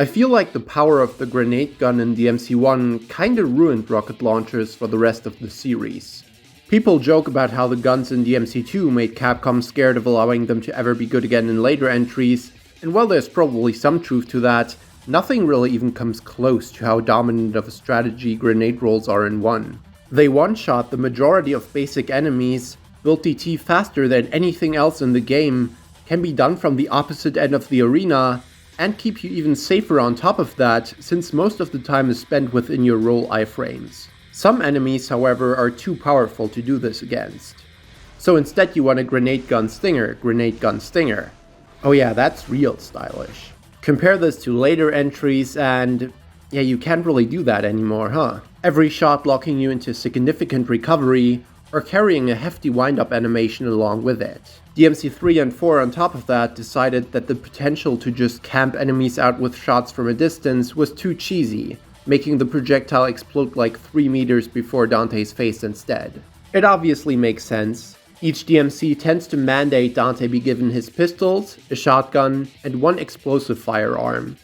I feel like the power of the grenade gun in DMC1 kinda ruined rocket launchers for the rest of the series. People joke about how the guns in DMC2 made Capcom scared of allowing them to ever be good again in later entries, and while there's probably some truth to that, nothing really even comes close to how dominant of a strategy grenade rolls are in 1. They one-shot the majority of basic enemies, build DT faster than anything else in the game, can be done from the opposite end of the arena, and keep you even safer on top of that, since most of the time is spent within your roll iframes. Some enemies, however, are too powerful to do this against. So instead you want a grenade gun stinger, grenade gun stinger. Oh yeah, that's real stylish. Compare this to later entries and yeah, you can't really do that anymore, huh? Every shot locking you into significant recovery, or carrying a hefty wind-up animation along with it. DMC 3 and 4 on top of that decided that the potential to just camp enemies out with shots from a distance was too cheesy, making the projectile explode like 3 meters before Dante's face instead. It obviously makes sense. Each DMC tends to mandate Dante be given his pistols, a shotgun, and 1 explosive firearm.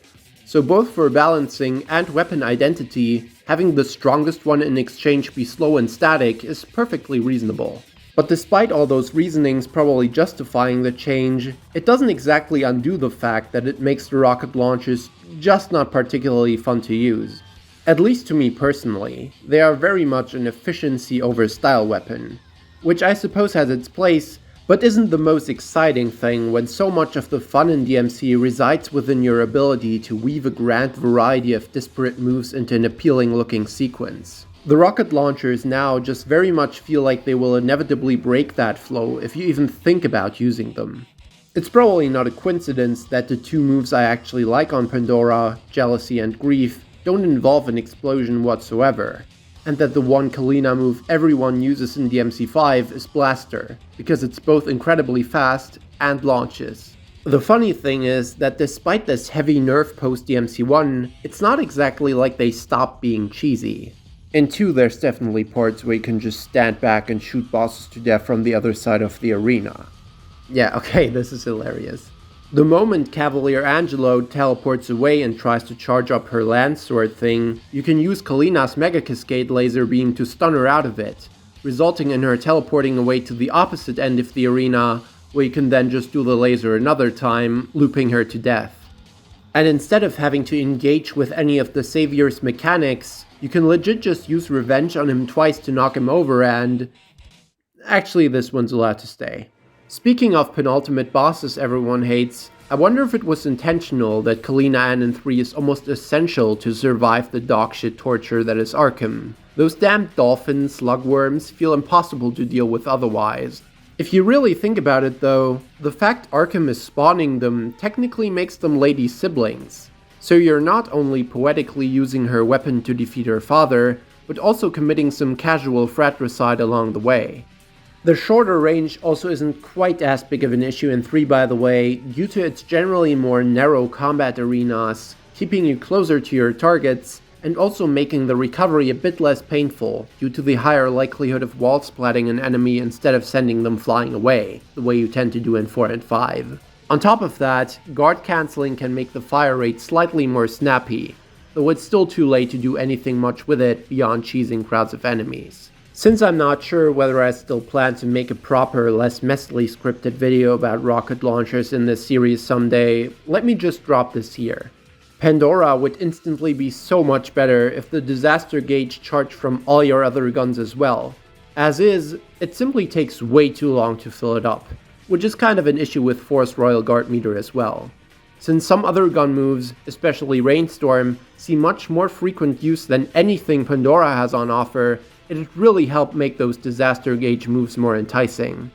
So both for balancing and weapon identity, having the strongest one in exchange be slow and static is perfectly reasonable. But despite all those reasonings probably justifying the change, it doesn't exactly undo the fact that it makes the rocket launchers just not particularly fun to use. At least to me personally, they are very much an efficiency over style weapon, which I suppose has its place, but isn't the most exciting thing when so much of the fun in DMC resides within your ability to weave a grand variety of disparate moves into an appealing looking sequence. The rocket launchers now just very much feel like they will inevitably break that flow if you even think about using them. It's probably not a coincidence that the 2 moves I actually like on Pandora, Jealousy and Grief, don't involve an explosion whatsoever, and that the one Kalina move everyone uses in DMC5 is Blaster, because it's both incredibly fast and launches. The funny thing is that despite this heavy nerf post DMC1, it's not exactly like they stopped being cheesy. In 2 there's definitely parts where you can just stand back and shoot bosses to death from the other side of the arena. Yeah, okay, this is hilarious. The moment Cavalier Angelo teleports away and tries to charge up her lance sword thing, you can use Kalina's Mega Cascade laser beam to stun her out of it, resulting in her teleporting away to the opposite end of the arena, where you can then just do the laser another time, looping her to death. And instead of having to engage with any of the Savior's mechanics, you can legit just use Revenge on him twice to knock him over and... Actually, this one's allowed to stay. Speaking of penultimate bosses everyone hates, I wonder if it was intentional that Kalina N in 3 is almost essential to survive the dogshit torture that is Arkham. Those damned dolphin slugworms feel impossible to deal with otherwise. If you really think about it though, the fact Arkham is spawning them technically makes them lady siblings. So you're not only poetically using her weapon to defeat her father, but also committing some casual fratricide along the way. The shorter range also isn't quite as big of an issue in 3 by the way, due to its generally more narrow combat arenas, keeping you closer to your targets, and also making the recovery a bit less painful, due to the higher likelihood of wall splatting an enemy instead of sending them flying away, the way you tend to do in 4 and 5. On top of that, guard cancelling can make the fire rate slightly more snappy, though it's still too late to do anything much with it beyond cheesing crowds of enemies. Since I'm not sure whether I still plan to make a proper, less messily scripted video about rocket launchers in this series someday, let me just drop this here. Pandora would instantly be so much better if the disaster gauge charged from all your other guns as well. As is, it simply takes way too long to fill it up, which is kind of an issue with Force Royal Guard meter as well. Since some other gun moves, especially Rainstorm, see much more frequent use than anything Pandora has on offer, it'd really help make those disaster gauge moves more enticing.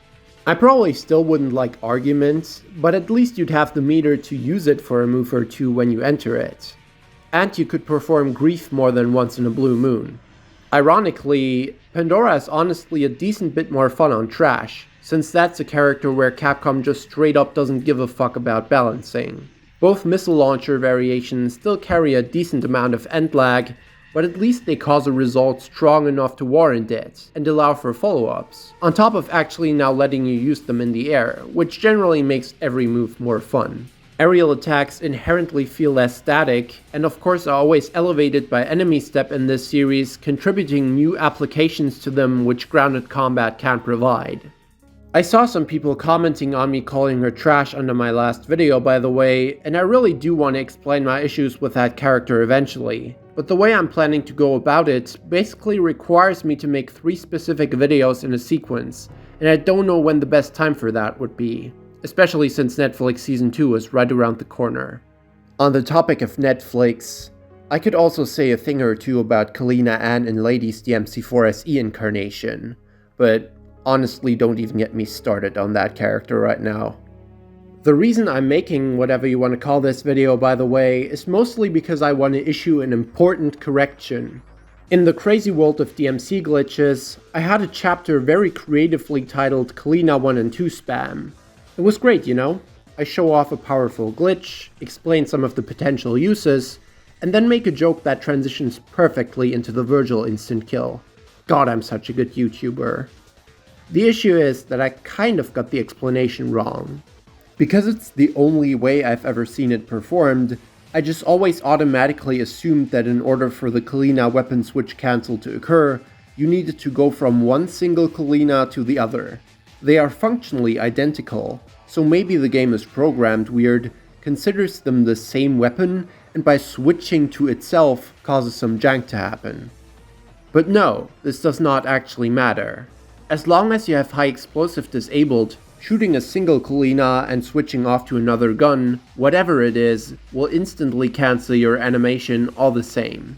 I probably still wouldn't like Arguments, but at least you'd have the meter to use it for a move or 2 when you enter it. And you could perform Grief more than once in a blue moon. Ironically, Pandora is honestly a decent bit more fun on Trash, since that's a character where Capcom just straight up doesn't give a fuck about balancing. Both missile launcher variations still carry a decent amount of end lag, but at least they cause a result strong enough to warrant it, and allow for follow-ups, on top of actually now letting you use them in the air, which generally makes every move more fun. Aerial attacks inherently feel less static, and of course are always elevated by enemy step in this series, contributing new applications to them which grounded combat can't provide. I saw some people commenting on me calling her trash under my last video, by the way, and I really do want to explain my issues with that character eventually. But the way I'm planning to go about it basically requires me to make 3 specific videos in a sequence, and I don't know when the best time for that would be, especially since Netflix Season 2 is right around the corner. On the topic of Netflix, I could also say a thing or two about Kalina Ann and Lady's DMC4 SE incarnation, but honestly don't even get me started on that character right now. The reason I'm making whatever you want to call this video, by the way, is mostly because I want to issue an important correction. In the crazy world of DMC glitches, I had a chapter very creatively titled Kalina 1 and 2 Spam. It was great, you know? I show off a powerful glitch, explain some of the potential uses, and then make a joke that transitions perfectly into the Virgil instant kill. God, I'm such a good YouTuber. The issue is that I kind of got the explanation wrong. Because it's the only way I've ever seen it performed, I just always automatically assumed that in order for the Kalina weapon switch cancel to occur, you needed to go from one single Kalina to the other. They are functionally identical, so maybe the game is programmed weird, considers them the same weapon, and by switching to itself causes some jank to happen. But no, this does not actually matter. As long as you have high explosive disabled, shooting a single Kalina and switching off to another gun, whatever it is, will instantly cancel your animation all the same.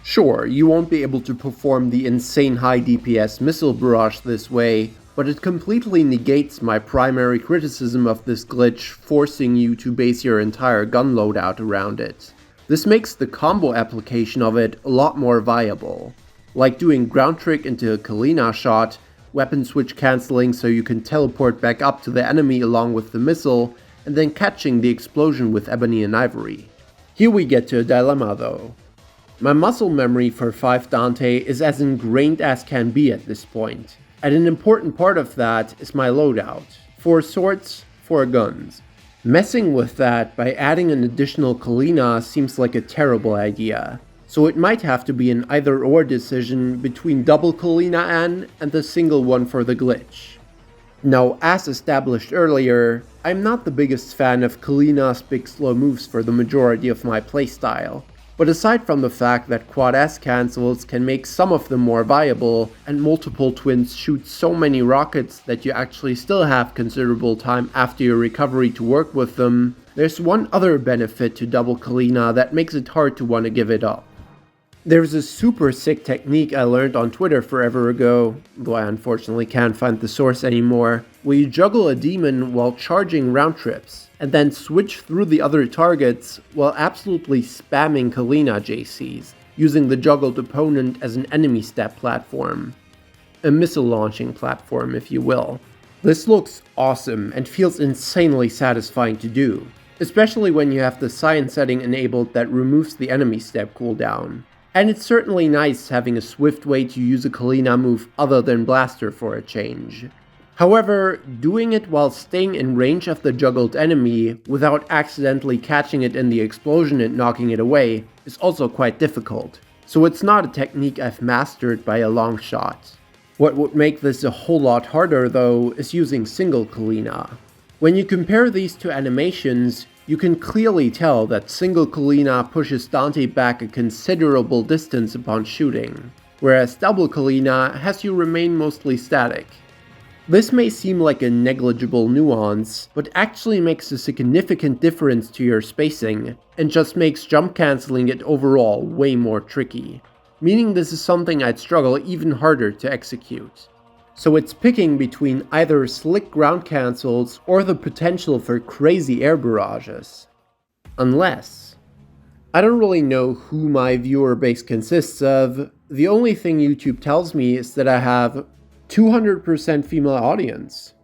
Sure, you won't be able to perform the insane high DPS missile barrage this way, but it completely negates my primary criticism of this glitch, forcing you to base your entire gun loadout around it. This makes the combo application of it a lot more viable, like doing ground trick into a Kalina shot, weapon switch cancelling so you can teleport back up to the enemy along with the missile, and then catching the explosion with Ebony and Ivory. Here we get to a dilemma though. My muscle memory for 5 Dante is as ingrained as can be at this point, and an important part of that is my loadout. 4 swords, 4 guns. Messing with that by adding an additional Kalina seems like a terrible idea. So it might have to be an either-or decision between double Kalina Ann and the single one for the glitch. Now, as established earlier, I'm not the biggest fan of Kalina's big slow moves for the majority of my playstyle, but aside from the fact that quad S cancels can make some of them more viable, and multiple twins shoot so many rockets that you actually still have considerable time after your recovery to work with them, there's one other benefit to double Kalina that makes it hard to want to give it up. There's a super sick technique I learned on Twitter forever ago, though I unfortunately can't find the source anymore, where you juggle a demon while charging round trips, and then switch through the other targets while absolutely spamming Kalina JCs, using the juggled opponent as an enemy step platform. A missile launching platform, if you will. This looks awesome and feels insanely satisfying to do, especially when you have the science setting enabled that removes the enemy step cooldown. And it's certainly nice having a swift way to use a Kalina move other than Blaster for a change. However, doing it while staying in range of the juggled enemy without accidentally catching it in the explosion and knocking it away is also quite difficult, so it's not a technique I've mastered by a long shot. What would make this a whole lot harder though is using single Kalina. When you compare these two animations, you can clearly tell that single Kalina pushes Dante back a considerable distance upon shooting, whereas double Kalina has you remain mostly static. This may seem like a negligible nuance, but actually makes a significant difference to your spacing, and just makes jump cancelling it overall way more tricky, meaning this is something I'd struggle even harder to execute. So it's picking between either slick ground cancels or the potential for crazy air barrages. Unless. I don't really know who my viewer base consists of. The only thing YouTube tells me is that I have 200% female audience.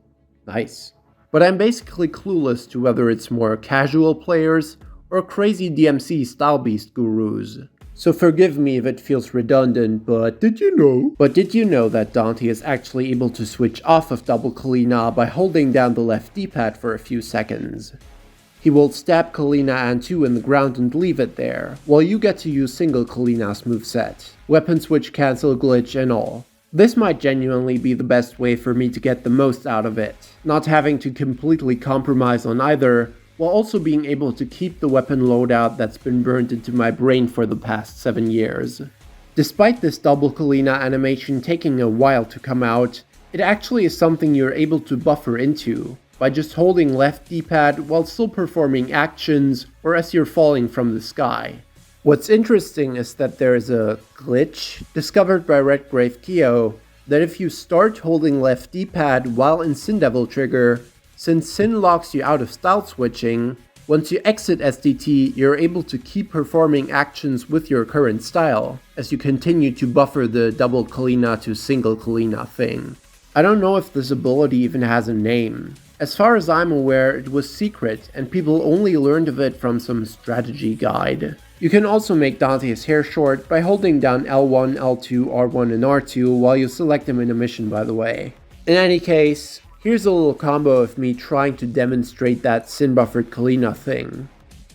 Nice. But I'm basically clueless to whether it's more casual players or crazy DMC style beast gurus. So forgive me if it feels redundant, but did you know that Dante is actually able to switch off of double Kalina by holding down the left D-pad for a few seconds? He will stab Kalina and 2 in the ground and leave it there, while you get to use single Kalina's moveset, weapon switch, cancel, glitch, and all. This might genuinely be the best way for me to get the most out of it, not having to completely compromise on either, while also being able to keep the weapon loadout that's been burned into my brain for the past 7 years. Despite this double Kalina animation taking a while to come out, it actually is something you're able to buffer into, by just holding left D-pad while still performing actions or as you're falling from the sky. What's interesting is that there is a glitch discovered by Redgrave Keo that if you start holding left D-pad while in Sin Devil trigger, since Sin locks you out of style switching, once you exit SDT, you're able to keep performing actions with your current style, as you continue to buffer the double Kalina to single Kalina thing. I don't know if this ability even has a name. As far as I'm aware, it was secret, and people only learned of it from some strategy guide. You can also make Dante's hair short by holding down L1, L2, R1, and R2 while you select him in a mission, by the way. In any case, here's a little combo of me trying to demonstrate that sin-buffered Kalina thing.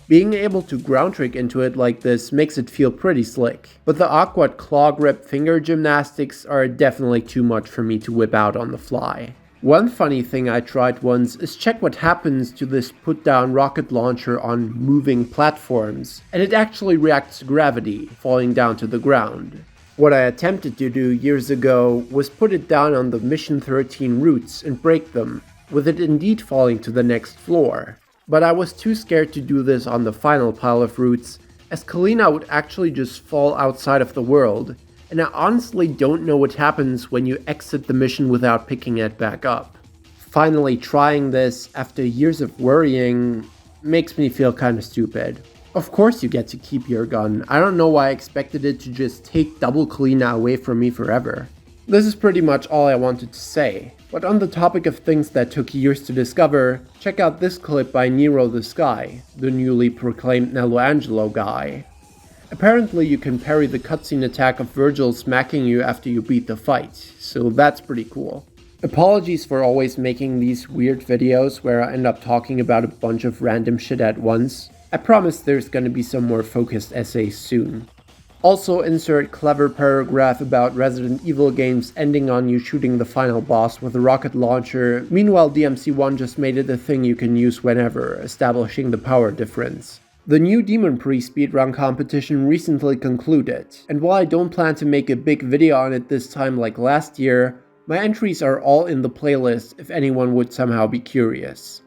Being able to ground trick into it like this makes it feel pretty slick, but the awkward claw grip finger gymnastics are definitely too much for me to whip out on the fly. One funny thing I tried once is check what happens to this put-down rocket launcher on moving platforms, and it actually reacts to gravity, falling down to the ground. What I attempted to do years ago was put it down on the Mission 13 routes and break them, with it indeed falling to the next floor. But I was too scared to do this on the final pile of routes, as Kalina would actually just fall outside of the world, and I honestly don't know what happens when you exit the mission without picking it back up. Finally trying this after years of worrying makes me feel kinda stupid. Of course you get to keep your gun, I don't know why I expected it to just take double Kalina away from me forever. This is pretty much all I wanted to say, but on the topic of things that took years to discover, check out this clip by Nero the Sky, the newly proclaimed Nello Angelo guy. Apparently you can parry the cutscene attack of Virgil smacking you after you beat the fight, so that's pretty cool. Apologies for always making these weird videos where I end up talking about a bunch of random shit at once. I promise there's gonna be some more focused essays soon. Also insert clever paragraph about Resident Evil games ending on you shooting the final boss with a rocket launcher, meanwhile DMC 1 just made it a thing you can use whenever, establishing the power difference. The new Demon Priest speedrun competition recently concluded, and while I don't plan to make a big video on it this time like last year, my entries are all in the playlist if anyone would somehow be curious.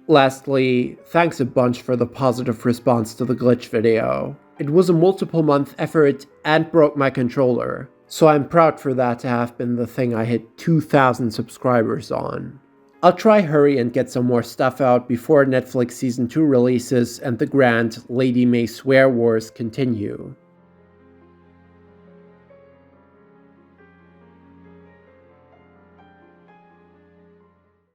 Lastly, thanks a bunch for the positive response to the glitch video. It was a multiple month effort and broke my controller, so I'm proud for that to have been the thing I hit 2,000 subscribers on. I'll try hurry and get some more stuff out before Netflix Season 2 releases and the grand Lady May swear wars continue.